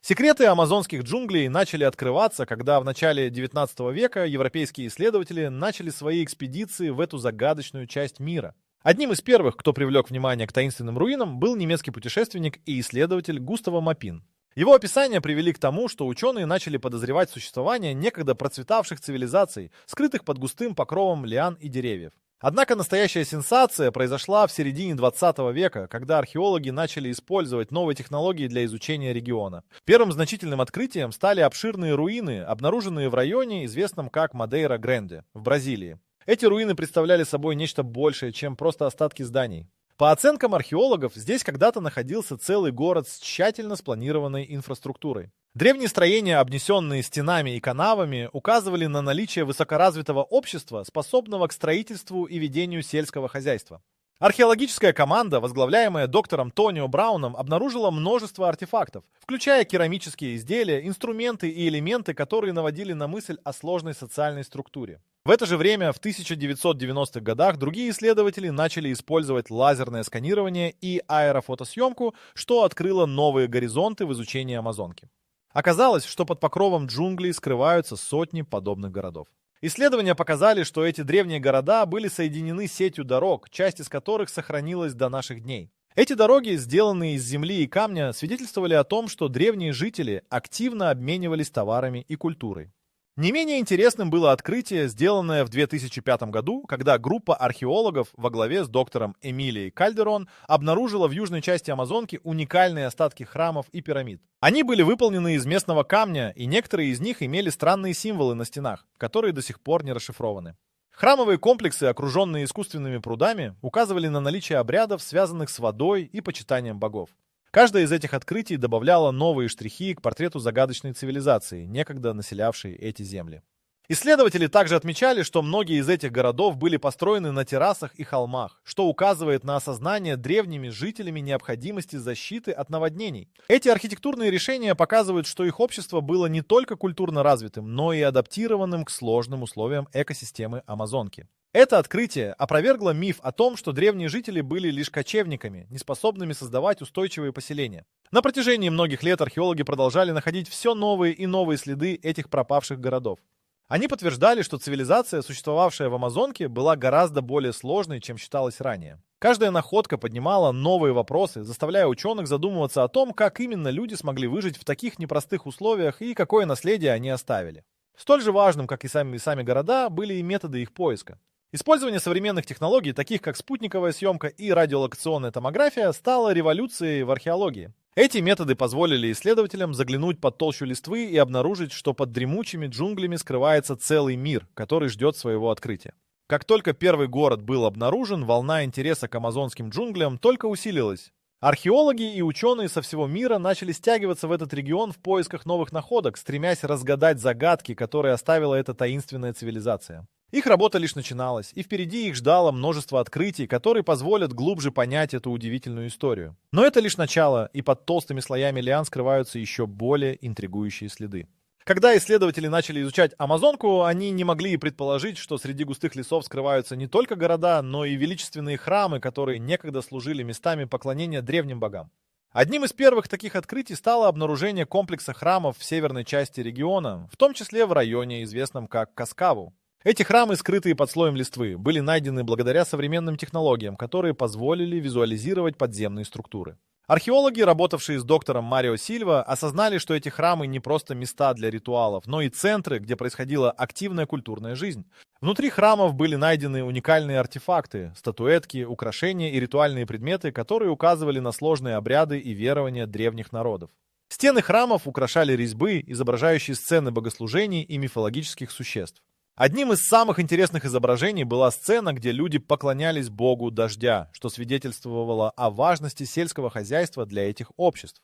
Секреты амазонских джунглей начали открываться, когда в начале XIX века европейские исследователи начали свои экспедиции в эту загадочную часть мира. Одним из первых, кто привлек внимание к таинственным руинам, был немецкий путешественник и исследователь Густаво Мапин. Его описания привели к тому, что ученые начали подозревать существование некогда процветавших цивилизаций, скрытых под густым покровом лиан и деревьев. Однако настоящая сенсация произошла в середине 20 века, когда археологи начали использовать новые технологии для изучения региона. Первым значительным открытием стали обширные руины, обнаруженные в районе, известном как Мадейра-Гренде, в Бразилии. Эти руины представляли собой нечто большее, чем просто остатки зданий. По оценкам археологов, здесь когда-то находился целый город с тщательно спланированной инфраструктурой. Древние строения, обнесенные стенами и канавами, указывали на наличие высокоразвитого общества, способного к строительству и ведению сельского хозяйства. Археологическая команда, возглавляемая доктором Тонио Брауном, обнаружила множество артефактов, включая керамические изделия, инструменты и элементы, которые наводили на мысль о сложной социальной структуре. В это же время, в 1990-х годах, другие исследователи начали использовать лазерное сканирование и аэрофотосъемку, что открыло новые горизонты в изучении Амазонки. Оказалось, что под покровом джунглей скрываются сотни подобных городов. Исследования показали, что эти древние города были соединены сетью дорог, часть из которых сохранилась до наших дней. Эти дороги, сделанные из земли и камня, свидетельствовали о том, что древние жители активно обменивались товарами и культурой. Не менее интересным было открытие, сделанное в 2005 году, когда группа археологов во главе с доктором Эмилией Кальдерон обнаружила в южной части Амазонки уникальные остатки храмов и пирамид. Они были выполнены из местного камня, и некоторые из них имели странные символы на стенах, которые до сих пор не расшифрованы. Храмовые комплексы, окруженные искусственными прудами, указывали на наличие обрядов, связанных с водой и почитанием богов. Каждое из этих открытий добавляло новые штрихи к портрету загадочной цивилизации, некогда населявшей эти земли. Исследователи также отмечали, что многие из этих городов были построены на террасах и холмах, что указывает на осознание древними жителями необходимости защиты от наводнений. Эти архитектурные решения показывают, что их общество было не только культурно развитым, но и адаптированным к сложным условиям экосистемы Амазонки. Это открытие опровергло миф о том, что древние жители были лишь кочевниками, неспособными создавать устойчивые поселения. На протяжении многих лет археологи продолжали находить все новые и новые следы этих пропавших городов. Они подтверждали, что цивилизация, существовавшая в Амазонке, была гораздо более сложной, чем считалось ранее. Каждая находка поднимала новые вопросы, заставляя ученых задумываться о том, как именно люди смогли выжить в таких непростых условиях и какое наследие они оставили. Столь же важным, как и сами города, были и методы их поиска. Использование современных технологий, таких как спутниковая съемка и радиолокационная томография, стало революцией в археологии. Эти методы позволили исследователям заглянуть под толщу листвы и обнаружить, что под дремучими джунглями скрывается целый мир, который ждет своего открытия. Как только первый город был обнаружен, волна интереса к амазонским джунглям только усилилась. Археологи и ученые со всего мира начали стягиваться в этот регион в поисках новых находок, стремясь разгадать загадки, которые оставила эта таинственная цивилизация. Их работа лишь начиналась, и впереди их ждало множество открытий, которые позволят глубже понять эту удивительную историю. Но это лишь начало, и под толстыми слоями лиан скрываются еще более интригующие следы. Когда исследователи начали изучать Амазонку, они не могли и предположить, что среди густых лесов скрываются не только города, но и величественные храмы, которые некогда служили местами поклонения древним богам. Одним из первых таких открытий стало обнаружение комплекса храмов в северной части региона, в том числе в районе, известном как Каскаву. Эти храмы, скрытые под слоем листвы, были найдены благодаря современным технологиям, которые позволили визуализировать подземные структуры. Археологи, работавшие с доктором Марио Сильва, осознали, что эти храмы не просто места для ритуалов, но и центры, где происходила активная культурная жизнь. Внутри храмов были найдены уникальные артефакты, статуэтки, украшения и ритуальные предметы, которые указывали на сложные обряды и верования древних народов. Стены храмов украшали резьбы, изображающие сцены богослужений и мифологических существ. Одним из самых интересных изображений была сцена, где люди поклонялись богу дождя, что свидетельствовало о важности сельского хозяйства для этих обществ.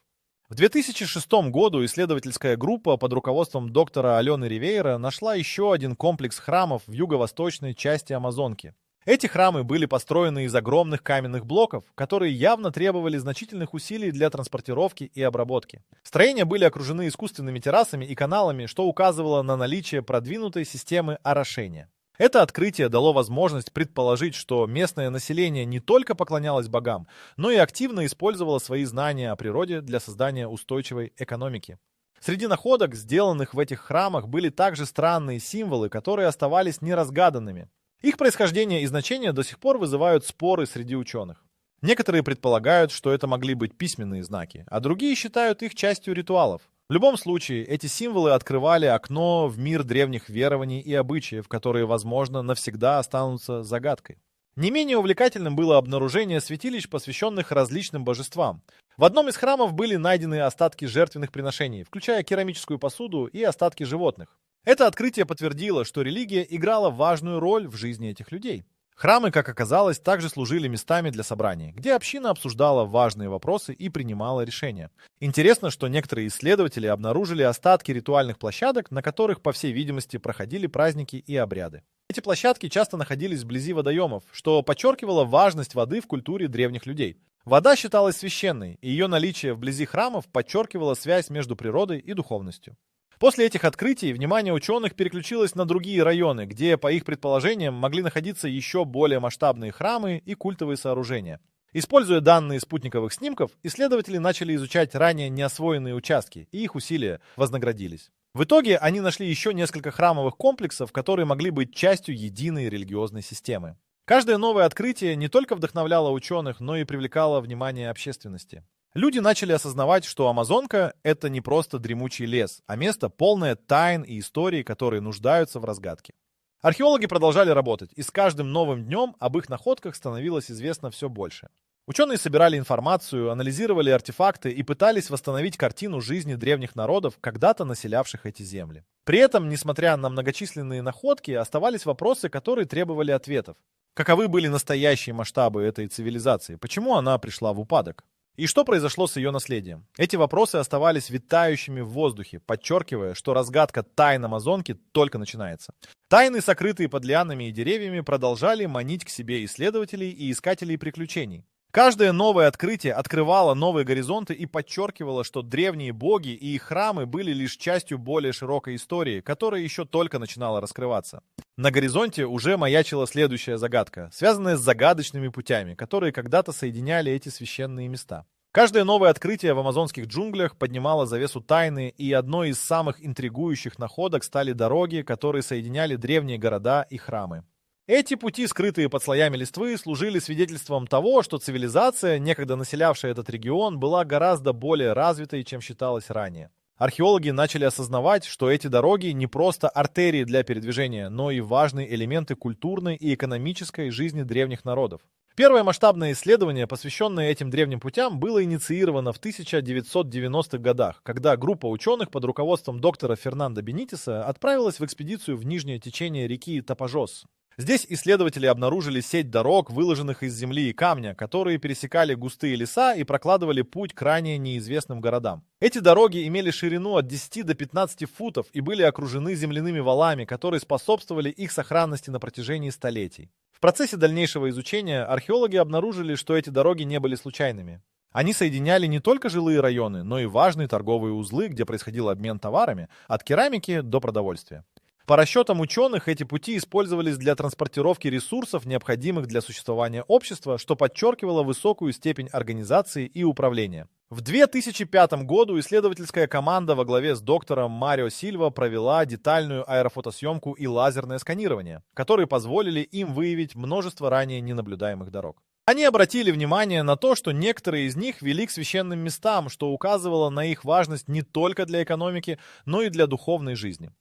В 2006 году исследовательская группа под руководством доктора Алены Ривейра нашла еще один комплекс храмов в юго-восточной части Амазонки. Эти храмы были построены из огромных каменных блоков, которые явно требовали значительных усилий для транспортировки и обработки. Строения были окружены искусственными террасами и каналами, что указывало на наличие продвинутой системы орошения. Это открытие дало возможность предположить, что местное население не только поклонялось богам, но и активно использовало свои знания о природе для создания устойчивой экономики. Среди находок, сделанных в этих храмах, были также странные символы, которые оставались неразгаданными. Их происхождение и значение до сих пор вызывают споры среди ученых. Некоторые предполагают, что это могли быть письменные знаки, а другие считают их частью ритуалов. В любом случае, эти символы открывали окно в мир древних верований и обычаев, которые, возможно, навсегда останутся загадкой. Не менее увлекательным было обнаружение святилищ, посвященных различным божествам. В одном из храмов были найдены остатки жертвенных приношений, включая керамическую посуду и остатки животных. Это открытие подтвердило, что религия играла важную роль в жизни этих людей. Храмы, как оказалось, также служили местами для собраний, где община обсуждала важные вопросы и принимала решения. Интересно, что некоторые исследователи обнаружили остатки ритуальных площадок, на которых, по всей видимости, проходили праздники и обряды. Эти площадки часто находились вблизи водоемов, что подчеркивало важность воды в культуре древних людей. Вода считалась священной, и ее наличие вблизи храмов подчеркивало связь между природой и духовностью. После этих открытий внимание ученых переключилось на другие районы, где, по их предположениям, могли находиться еще более масштабные храмы и культовые сооружения. Используя данные спутниковых снимков, исследователи начали изучать ранее неосвоенные участки, и их усилия вознаградились. В итоге они нашли еще несколько храмовых комплексов, которые могли быть частью единой религиозной системы. Каждое новое открытие не только вдохновляло ученых, но и привлекало внимание общественности. Люди начали осознавать, что Амазонка — это не просто дремучий лес, а место, полное тайн и историй, которые нуждаются в разгадке. Археологи продолжали работать, и с каждым новым днем об их находках становилось известно все больше. Ученые собирали информацию, анализировали артефакты и пытались восстановить картину жизни древних народов, когда-то населявших эти земли. При этом, несмотря на многочисленные находки, оставались вопросы, которые требовали ответов. Каковы были настоящие масштабы этой цивилизации? Почему она пришла в упадок? И что произошло с ее наследием? Эти вопросы оставались витающими в воздухе, подчеркивая, что разгадка тайн Амазонки только начинается. Тайны, сокрытые под лианами и деревьями, продолжали манить к себе исследователей и искателей приключений. Каждое новое открытие открывало новые горизонты и подчеркивало, что древние боги и их храмы были лишь частью более широкой истории, которая еще только начинала раскрываться. На горизонте уже маячила следующая загадка, связанная с загадочными путями, которые когда-то соединяли эти священные места. Каждое новое открытие в амазонских джунглях поднимало завесу тайны, и одной из самых интригующих находок стали дороги, которые соединяли древние города и храмы. Эти пути, скрытые под слоями листвы, служили свидетельством того, что цивилизация, некогда населявшая этот регион, была гораздо более развитой, чем считалось ранее. Археологи начали осознавать, что эти дороги не просто артерии для передвижения, но и важные элементы культурной и экономической жизни древних народов. Первое масштабное исследование, посвященное этим древним путям, было инициировано в 1990-х годах, когда группа ученых под руководством доктора Фернандо Бенитеса отправилась в экспедицию в нижнее течение реки Тапажос. Здесь исследователи обнаружили сеть дорог, выложенных из земли и камня, которые пересекали густые леса и прокладывали путь к ранее неизвестным городам. Эти дороги имели ширину от 10 до 15 футов и были окружены земляными валами, которые способствовали их сохранности на протяжении столетий. В процессе дальнейшего изучения археологи обнаружили, что эти дороги не были случайными. Они соединяли не только жилые районы, но и важные торговые узлы, где происходил обмен товарами, от керамики до продовольствия. По расчетам ученых, эти пути использовались для транспортировки ресурсов, необходимых для существования общества, что подчеркивало высокую степень организации и управления. В 2005 году исследовательская команда во главе с доктором Марио Сильва провела детальную аэрофотосъемку и лазерное сканирование, которые позволили им выявить множество ранее ненаблюдаемых дорог. Они обратили внимание на то, что некоторые из них вели к священным местам, что указывало на их важность не только для экономики, но и для духовной жизни.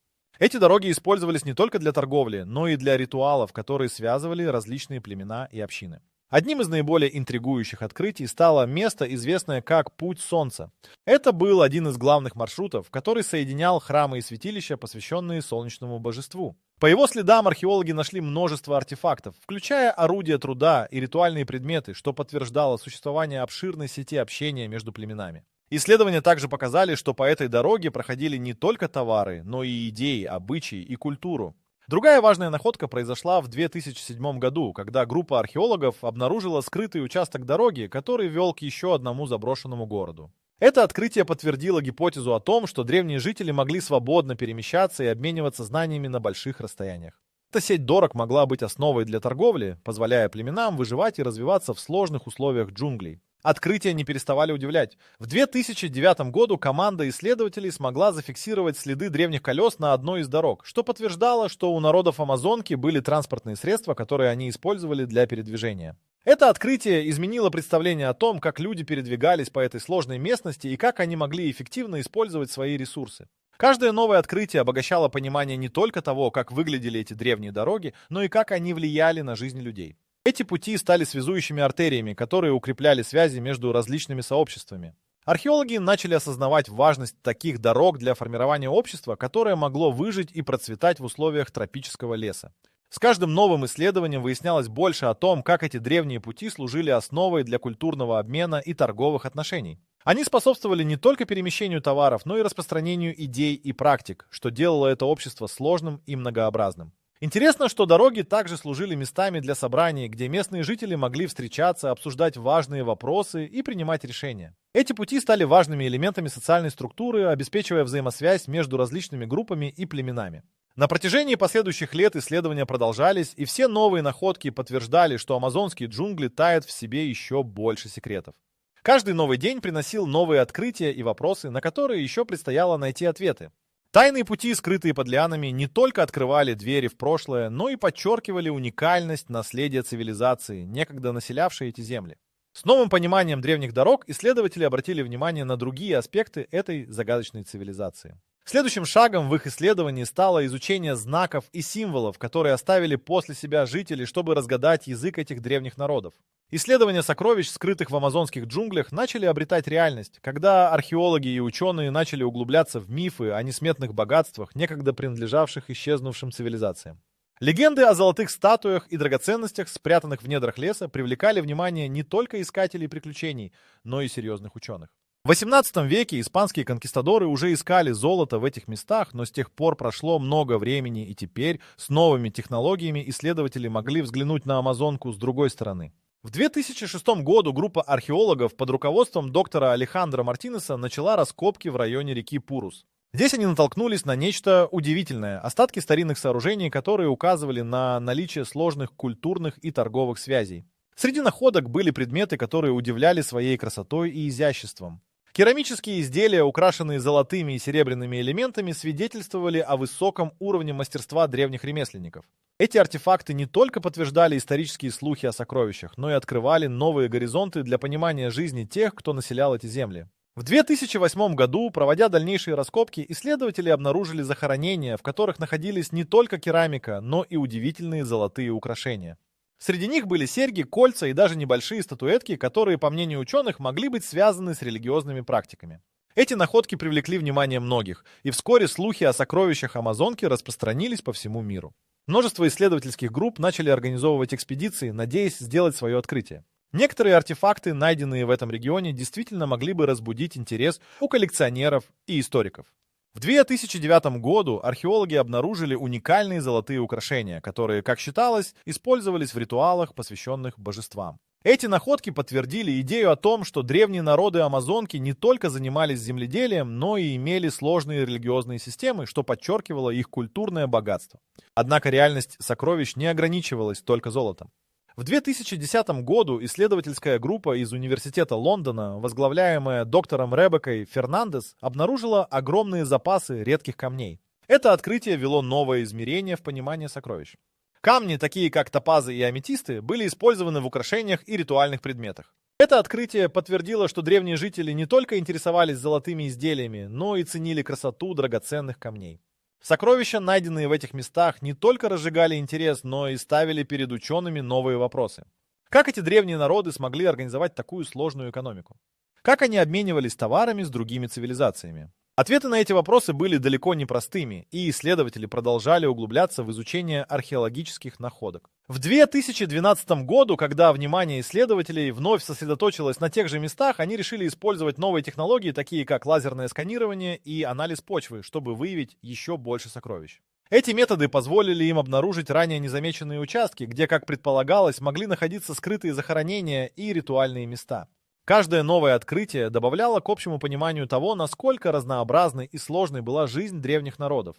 Эти дороги использовались не только для торговли, но и для ритуалов, которые связывали различные племена и общины. Одним из наиболее интригующих открытий стало место, известное как Путь Солнца. Это был один из главных маршрутов, который соединял храмы и святилища, посвященные солнечному божеству. По его следам археологи нашли множество артефактов, включая орудия труда и ритуальные предметы, что подтверждало существование обширной сети общения между племенами. Исследования также показали, что по этой дороге проходили не только товары, но и идеи, обычаи и культуру. Другая важная находка произошла в 2007 году, когда группа археологов обнаружила скрытый участок дороги, который вел к еще одному заброшенному городу. Это открытие подтвердило гипотезу о том, что древние жители могли свободно перемещаться и обмениваться знаниями на больших расстояниях. Эта сеть дорог могла быть основой для торговли, позволяя племенам выживать и развиваться в сложных условиях джунглей. Открытия не переставали удивлять. В 2009 году команда исследователей смогла зафиксировать следы древних колес на одной из дорог, что подтверждало, что у народов Амазонки были транспортные средства, которые они использовали для передвижения. Это открытие изменило представление о том, как люди передвигались по этой сложной местности и как они могли эффективно использовать свои ресурсы. Каждое новое открытие обогащало понимание не только того, как выглядели эти древние дороги, но и как они влияли на жизнь людей. Эти пути стали связующими артериями, которые укрепляли связи между различными сообществами. Археологи начали осознавать важность таких дорог для формирования общества, которое могло выжить и процветать в условиях тропического леса. С каждым новым исследованием выяснялось больше о том, как эти древние пути служили основой для культурного обмена и торговых отношений. Они способствовали не только перемещению товаров, но и распространению идей и практик, что делало это общество сложным и многообразным. Интересно, что дороги также служили местами для собраний, где местные жители могли встречаться, обсуждать важные вопросы и принимать решения. Эти пути стали важными элементами социальной структуры, обеспечивая взаимосвязь между различными группами и племенами. На протяжении последующих лет исследования продолжались, и все новые находки подтверждали, что амазонские джунгли таят в себе еще больше секретов. Каждый новый день приносил новые открытия и вопросы, на которые еще предстояло найти ответы. Тайные пути, скрытые под лианами, не только открывали двери в прошлое, но и подчеркивали уникальность наследия цивилизации, некогда населявшей эти земли. С новым пониманием древних дорог исследователи обратили внимание на другие аспекты этой загадочной цивилизации. Следующим шагом в их исследовании стало изучение знаков и символов, которые оставили после себя жители, чтобы разгадать язык этих древних народов. Исследования сокровищ, скрытых в амазонских джунглях, начали обретать реальность, когда археологи и ученые начали углубляться в мифы о несметных богатствах, некогда принадлежавших исчезнувшим цивилизациям. Легенды о золотых статуях и драгоценностях, спрятанных в недрах леса, привлекали внимание не только искателей приключений, но и серьезных ученых. В XVIII веке испанские конкистадоры уже искали золото в этих местах, но с тех пор прошло много времени, и теперь с новыми технологиями исследователи могли взглянуть на Амазонку с другой стороны. В 2006 году группа археологов под руководством доктора Алехандро Мартинеса начала раскопки в районе реки Пурус. Здесь они натолкнулись на нечто удивительное – остатки старинных сооружений, которые указывали на наличие сложных культурных и торговых связей. Среди находок были предметы, которые удивляли своей красотой и изяществом. Керамические изделия, украшенные золотыми и серебряными элементами, свидетельствовали о высоком уровне мастерства древних ремесленников. Эти артефакты не только подтверждали исторические слухи о сокровищах, но и открывали новые горизонты для понимания жизни тех, кто населял эти земли. В 2008 году, проводя дальнейшие раскопки, исследователи обнаружили захоронения, в которых находились не только керамика, но и удивительные золотые украшения. Среди них были серьги, кольца и даже небольшие статуэтки, которые, по мнению ученых, могли быть связаны с религиозными практиками. Эти находки привлекли внимание многих, и вскоре слухи о сокровищах Амазонки распространились по всему миру. Множество исследовательских групп начали организовывать экспедиции, надеясь сделать свое открытие. Некоторые артефакты, найденные в этом регионе, действительно могли бы разбудить интерес у коллекционеров и историков. В 2009 году археологи обнаружили уникальные золотые украшения, которые, как считалось, использовались в ритуалах, посвященных божествам. Эти находки подтвердили идею о том, что древние народы Амазонки не только занимались земледелием, но и имели сложные религиозные системы, что подчеркивало их культурное богатство. Однако реальность сокровищ не ограничивалась только золотом. В 2010 году исследовательская группа из Университета Лондона, возглавляемая доктором Ребеккой Фернандес, обнаружила огромные запасы редких камней. Это открытие вело новое измерение в понимании сокровищ. Камни, такие как топазы и аметисты, были использованы в украшениях и ритуальных предметах. Это открытие подтвердило, что древние жители не только интересовались золотыми изделиями, но и ценили красоту драгоценных камней. Сокровища, найденные в этих местах, не только разжигали интерес, но и ставили перед учеными новые вопросы. Как эти древние народы смогли организовать такую сложную экономику? Как они обменивались товарами с другими цивилизациями? Ответы на эти вопросы были далеко не простыми, и исследователи продолжали углубляться в изучение археологических находок. В 2012 году, когда внимание исследователей вновь сосредоточилось на тех же местах, они решили использовать новые технологии, такие как лазерное сканирование и анализ почвы, чтобы выявить еще больше сокровищ. Эти методы позволили им обнаружить ранее незамеченные участки, где, как предполагалось, могли находиться скрытые захоронения и ритуальные места. Каждое новое открытие добавляло к общему пониманию того, насколько разнообразной и сложной была жизнь древних народов.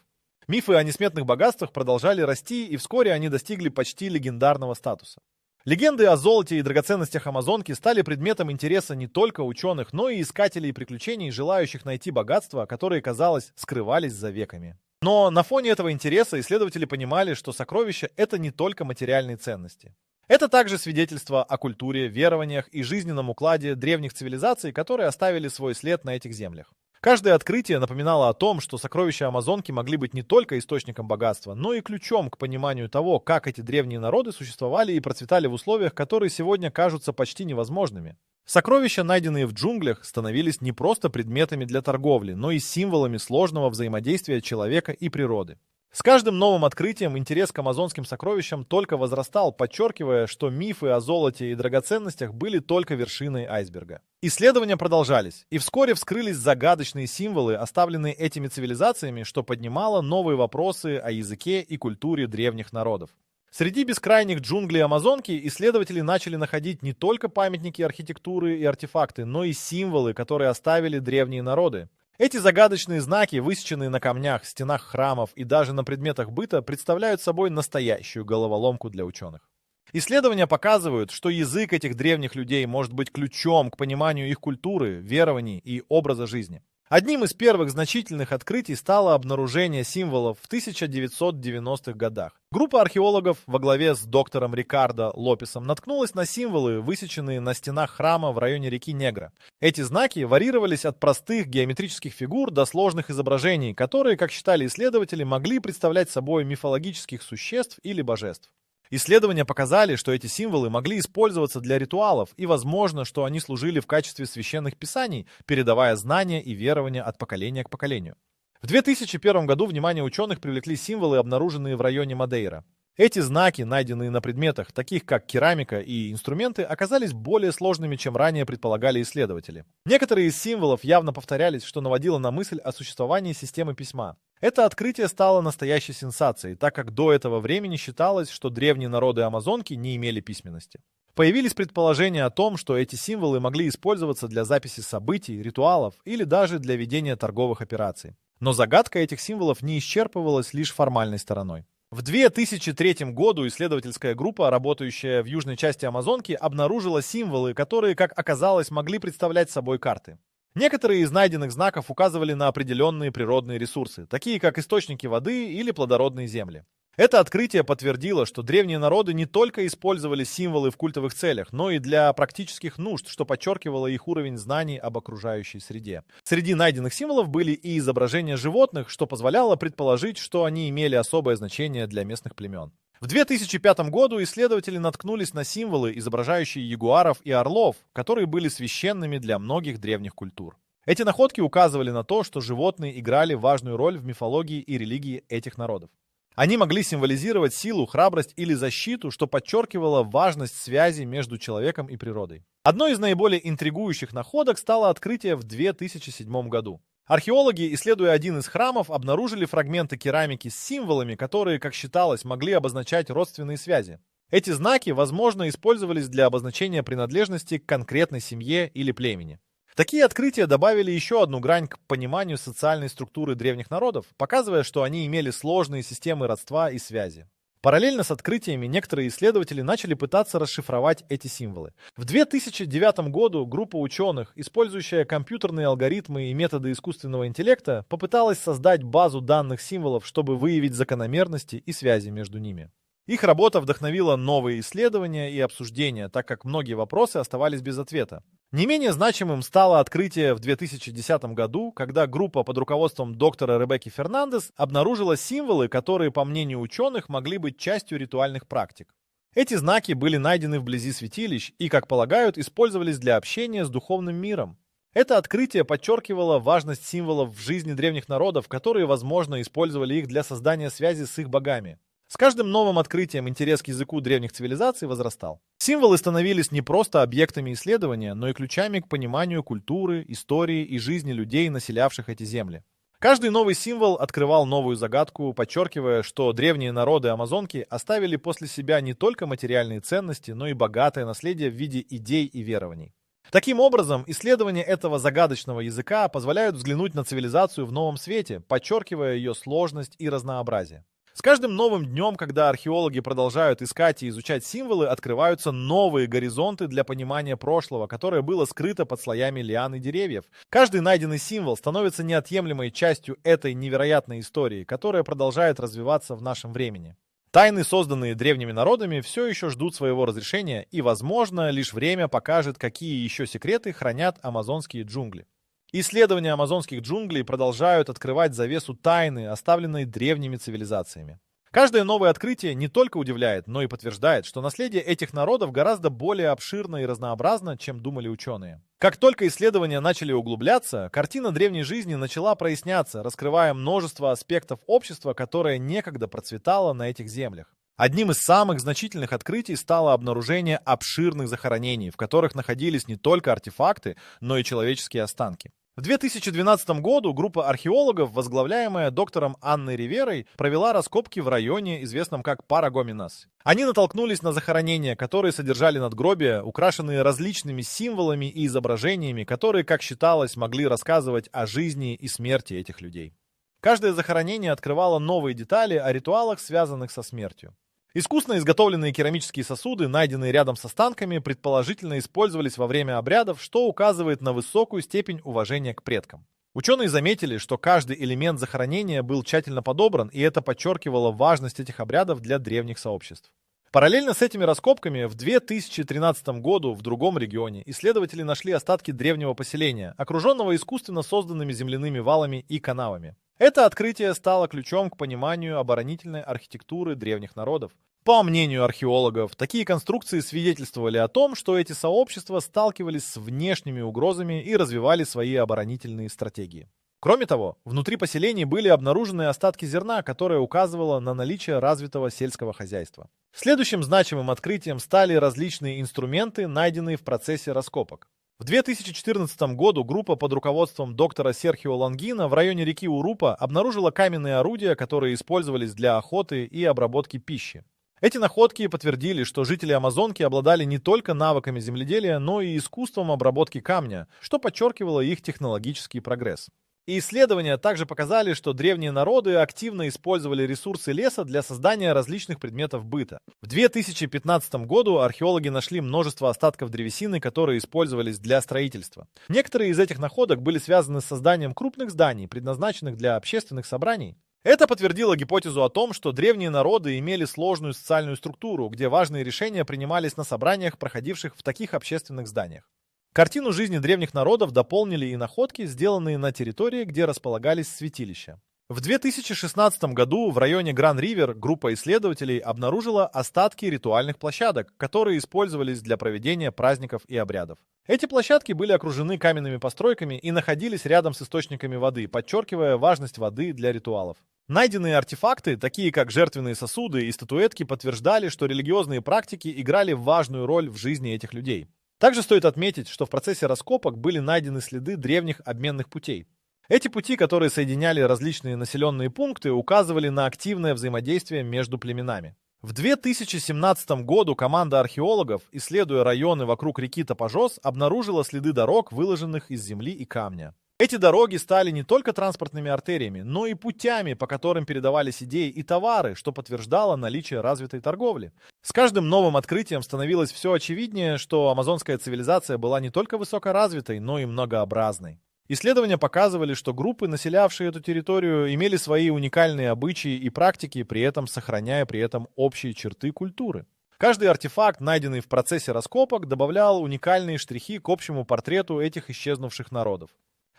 Мифы о несметных богатствах продолжали расти, и вскоре они достигли почти легендарного статуса. Легенды о золоте и драгоценностях Амазонки стали предметом интереса не только ученых, но и искателей приключений, желающих найти богатства, которые, казалось, скрывались за веками. Но на фоне этого интереса исследователи понимали, что сокровища — это не только материальные ценности. Это также свидетельство о культуре, верованиях и жизненном укладе древних цивилизаций, которые оставили свой след на этих землях. Каждое открытие напоминало о том, что сокровища Амазонки могли быть не только источником богатства, но и ключом к пониманию того, как эти древние народы существовали и процветали в условиях, которые сегодня кажутся почти невозможными. Сокровища, найденные в джунглях, становились не просто предметами для торговли, но и символами сложного взаимодействия человека и природы. С каждым новым открытием интерес к амазонским сокровищам только возрастал, подчеркивая, что мифы о золоте и драгоценностях были только вершиной айсберга. Исследования продолжались, и вскоре вскрылись загадочные символы, оставленные этими цивилизациями, что поднимало новые вопросы о языке и культуре древних народов. Среди бескрайних джунглей Амазонки исследователи начали находить не только памятники архитектуры и артефакты, но и символы, которые оставили древние народы. Эти загадочные знаки, высеченные на камнях, стенах храмов и даже на предметах быта, представляют собой настоящую головоломку для ученых. Исследования показывают, что язык этих древних людей может быть ключом к пониманию их культуры, верований и образа жизни. Одним из первых значительных открытий стало обнаружение символов в 1990-х годах. Группа археологов во главе с доктором Рикардо Лопесом наткнулась на символы, высеченные на стенах храма в районе реки Негра. Эти знаки варьировались от простых геометрических фигур до сложных изображений, которые, как считали исследователи, могли представлять собой мифологических существ или божеств. Исследования показали, что эти символы могли использоваться для ритуалов, и возможно, что они служили в качестве священных писаний, передавая знания и верования от поколения к поколению. В 2001 году внимание ученых привлекли символы, обнаруженные в районе Мадейра. Эти знаки, найденные на предметах, таких как керамика и инструменты, оказались более сложными, чем ранее предполагали исследователи. Некоторые из символов явно повторялись, что наводило на мысль о существовании системы письма. Это открытие стало настоящей сенсацией, так как до этого времени считалось, что древние народы Амазонки не имели письменности. Появились предположения о том, что эти символы могли использоваться для записи событий, ритуалов или даже для ведения торговых операций. Но загадка этих символов не исчерпывалась лишь формальной стороной. В 2003 году исследовательская группа, работающая в южной части Амазонки, обнаружила символы, которые, как оказалось, могли представлять собой карты. Некоторые из найденных знаков указывали на определенные природные ресурсы, такие как источники воды или плодородные земли. Это открытие подтвердило, что древние народы не только использовали символы в культовых целях, но и для практических нужд, что подчеркивало их уровень знаний об окружающей среде. Среди найденных символов были и изображения животных, что позволяло предположить, что они имели особое значение для местных племен. В 2005 году исследователи наткнулись на символы, изображающие ягуаров и орлов, которые были священными для многих древних культур. Эти находки указывали на то, что животные играли важную роль в мифологии и религии этих народов. Они могли символизировать силу, храбрость или защиту, что подчеркивало важность связи между человеком и природой. Одной из наиболее интригующих находок стало открытие в 2007 году. Археологи, исследуя один из храмов, обнаружили фрагменты керамики с символами, которые, как считалось, могли обозначать родственные связи. Эти знаки, возможно, использовались для обозначения принадлежности к конкретной семье или племени. Такие открытия добавили еще одну грань к пониманию социальной структуры древних народов, показывая, что они имели сложные системы родства и связи. Параллельно с открытиями некоторые исследователи начали пытаться расшифровать эти символы. В 2009 году группа ученых, использующая компьютерные алгоритмы и методы искусственного интеллекта, попыталась создать базу данных символов, чтобы выявить закономерности и связи между ними. Их работа вдохновила новые исследования и обсуждения, так как многие вопросы оставались без ответа. Не менее значимым стало открытие в 2010 году, когда группа под руководством доктора Ребекки Фернандес обнаружила символы, которые, по мнению ученых, могли быть частью ритуальных практик. Эти знаки были найдены вблизи святилищ и, как полагают, использовались для общения с духовным миром. Это открытие подчеркивало важность символов в жизни древних народов, которые, возможно, использовали их для создания связи с их богами. С каждым новым открытием интерес к языку древних цивилизаций возрастал. Символы становились не просто объектами исследования, но и ключами к пониманию культуры, истории и жизни людей, населявших эти земли. Каждый новый символ открывал новую загадку, подчеркивая, что древние народы Амазонки оставили после себя не только материальные ценности, но и богатое наследие в виде идей и верований. Таким образом, исследования этого загадочного языка позволяют взглянуть на цивилизацию в новом свете, подчеркивая ее сложность и разнообразие. С каждым новым днем, когда археологи продолжают искать и изучать символы, открываются новые горизонты для понимания прошлого, которое было скрыто под слоями лиан и деревьев. Каждый найденный символ становится неотъемлемой частью этой невероятной истории, которая продолжает развиваться в нашем времени. Тайны, созданные древними народами, все еще ждут своего разрешения, и, возможно, лишь время покажет, какие еще секреты хранят амазонские джунгли. Исследования амазонских джунглей продолжают открывать завесу тайны, оставленной древними цивилизациями. Каждое новое открытие не только удивляет, но и подтверждает, что наследие этих народов гораздо более обширно и разнообразно, чем думали ученые. Как только исследования начали углубляться, картина древней жизни начала проясняться, раскрывая множество аспектов общества, которое некогда процветало на этих землях. Одним из самых значительных открытий стало обнаружение обширных захоронений, в которых находились не только артефакты, но и человеческие останки. В 2012 году группа археологов, возглавляемая доктором Анной Риверой, провела раскопки в районе, известном как Парагоминас. Они натолкнулись на захоронения, которые содержали надгробия, украшенные различными символами и изображениями, которые, как считалось, могли рассказывать о жизни и смерти этих людей. Каждое захоронение открывало новые детали о ритуалах, связанных со смертью. Искусно изготовленные керамические сосуды, найденные рядом с останками, предположительно использовались во время обрядов, что указывает на высокую степень уважения к предкам. Ученые заметили, что каждый элемент захоронения был тщательно подобран, и это подчеркивало важность этих обрядов для древних сообществ. Параллельно с этими раскопками в 2013 году в другом регионе исследователи нашли остатки древнего поселения, окруженного искусственно созданными земляными валами и канавами. Это открытие стало ключом к пониманию оборонительной архитектуры древних народов. По мнению археологов, такие конструкции свидетельствовали о том, что эти сообщества сталкивались с внешними угрозами и развивали свои оборонительные стратегии. Кроме того, внутри поселений были обнаружены остатки зерна, которое указывало на наличие развитого сельского хозяйства. Следующим значимым открытием стали различные инструменты, найденные в процессе раскопок. В 2014 году группа под руководством доктора Серхио Лонгино в районе реки Урупа обнаружила каменные орудия, которые использовались для охоты и обработки пищи. Эти находки подтвердили, что жители Амазонки обладали не только навыками земледелия, но и искусством обработки камня, что подчеркивало их технологический прогресс. И исследования также показали, что древние народы активно использовали ресурсы леса для создания различных предметов быта. В 2015 году археологи нашли множество остатков древесины, которые использовались для строительства. Некоторые из этих находок были связаны с созданием крупных зданий, предназначенных для общественных собраний. Это подтвердило гипотезу о том, что древние народы имели сложную социальную структуру, где важные решения принимались на собраниях, проходивших в таких общественных зданиях. Картину жизни древних народов дополнили и находки, сделанные на территории, где располагались святилища. В 2016 году в районе Гран-Ривер группа исследователей обнаружила остатки ритуальных площадок, которые использовались для проведения праздников и обрядов. Эти площадки были окружены каменными постройками и находились рядом с источниками воды, подчеркивая важность воды для ритуалов. Найденные артефакты, такие как жертвенные сосуды и статуэтки, подтверждали, что религиозные практики играли важную роль в жизни этих людей. Также стоит отметить, что в процессе раскопок были найдены следы древних обменных путей. Эти пути, которые соединяли различные населенные пункты, указывали на активное взаимодействие между племенами. В 2017 году команда археологов, исследуя районы вокруг реки Тапажос, обнаружила следы дорог, выложенных из земли и камня. Эти дороги стали не только транспортными артериями, но и путями, по которым передавались идеи и товары, что подтверждало наличие развитой торговли. С каждым новым открытием становилось все очевиднее, что амазонская цивилизация была не только высокоразвитой, но и многообразной. Исследования показывали, что группы, населявшие эту территорию, имели свои уникальные обычаи и практики, при этом сохраняя общие черты культуры. Каждый артефакт, найденный в процессе раскопок, добавлял уникальные штрихи к общему портрету этих исчезнувших народов.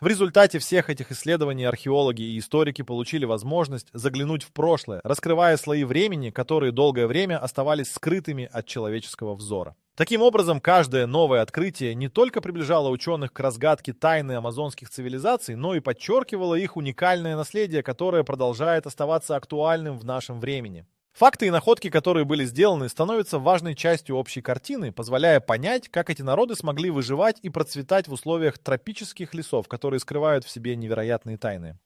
В результате всех этих исследований археологи и историки получили возможность заглянуть в прошлое, раскрывая слои времени, которые долгое время оставались скрытыми от человеческого взора. Таким образом, каждое новое открытие не только приближало ученых к разгадке тайны амазонских цивилизаций, но и подчеркивало их уникальное наследие, которое продолжает оставаться актуальным в нашем времени. Факты и находки, которые были сделаны, становятся важной частью общей картины, позволяя понять, как эти народы смогли выживать и процветать в условиях тропических лесов, которые скрывают в себе невероятные тайны.